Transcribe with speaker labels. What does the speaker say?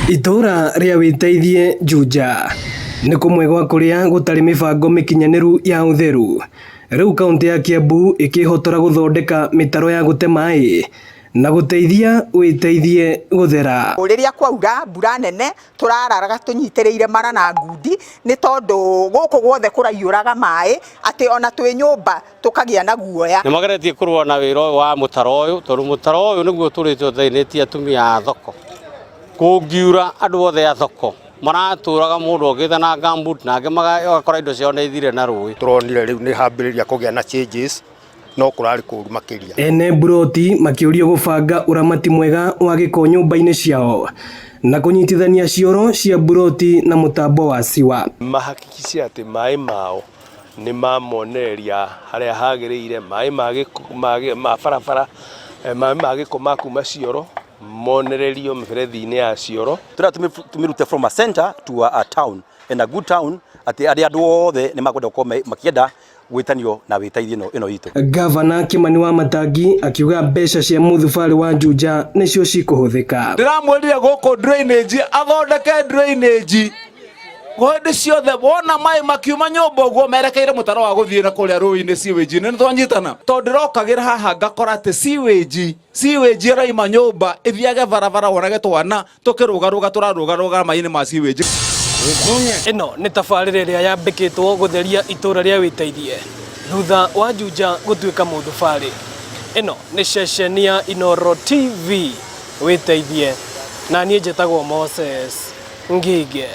Speaker 1: Itũra rĩa WITEITHIE Juja nĩ kũmwe gwa kũrĩa gũtarĩ mĩbango mĩkinyanĩru ya ũtheru. Rĩu kauntĩ ya Kiambu ĩkĩhotora gũthondeka mĩtaro ya gũte maaĩ na gũteithia WITEITHIE gũthera.
Speaker 2: Rĩrĩa kwaura mbura nene tũrararaga tũnyitĩrĩire mara na ngundi nĩ tondũ gũkũ guothe kũraiyũraga maaĩ atĩ ona twĩ nyũmba tũkagĩa na guoya.
Speaker 3: Nĩ mageretie kũrũa na wĩra wa mũtaro ũyũ tondũ mũtaro ũyũ nĩguo tũrĩtwo thĩinĩtie atumia a thoko. Kũngiura andũ othe a thoko maratũraga mũndũ ogĩtha na gambut na angĩ magakora indo ciao nĩ ithire na rũĩ.
Speaker 4: Tũronire rĩu nĩ hambĩrĩria kũgĩa na changes no kũrarĩ kũru makĩria.
Speaker 1: Ene buroti makĩũrio gũbanga ũramati mwega wa gĩko nyũmba-inĩ ciao na kũnyitithania cioro cia buroti na mũtambo wa ciwa.
Speaker 5: Mahakikice atĩ maaĩ mao nĩ mamonereria harĩa hagĩrĩire, maaĩ ma barabara, maaĩ ma gĩko ma kuma cioro monererio mĩberethi-inĩ ya cioro.
Speaker 6: Tũmirute from a center to a town, and a good town atĩ andũ othe nĩ makwenda gũkorwo makĩenda gwĩtanio na WITEITHIE ĩno itũ.
Speaker 1: Gavana Kimani wa Matangi akiuga mbeca cia mũthubarĩ wa Juja nĩcio cikũhũthĩka.
Speaker 7: Ndĩramwĩrire gũkũ drainage athondeke drainage hĩndĩ ciothe wona maaĩ makiuma nyũmba ũguo merekeire mũtaro wa gũthiĩ na kũrĩa rũĩ-inĩ sewage nĩ twanyitana. Tondũ ndĩrokagĩra haha ngakora atĩ sewage ĩraima nyũmba ĩthiage barabara wonage twana tũkĩrũgarũga tũrarũgarũga maaĩ-inĩ ma sewage.
Speaker 1: Ĩno nĩ tabarĩra ĩrĩa yambĩkĩtwo gũtheria itũra rĩa WITEITHIE thutha wa Juja gũtuĩka mũthubarĩ. Ĩno nĩ ceceni ya Inooro TV WITEITHIE na niĩ njĩtagwo Moses Ngige.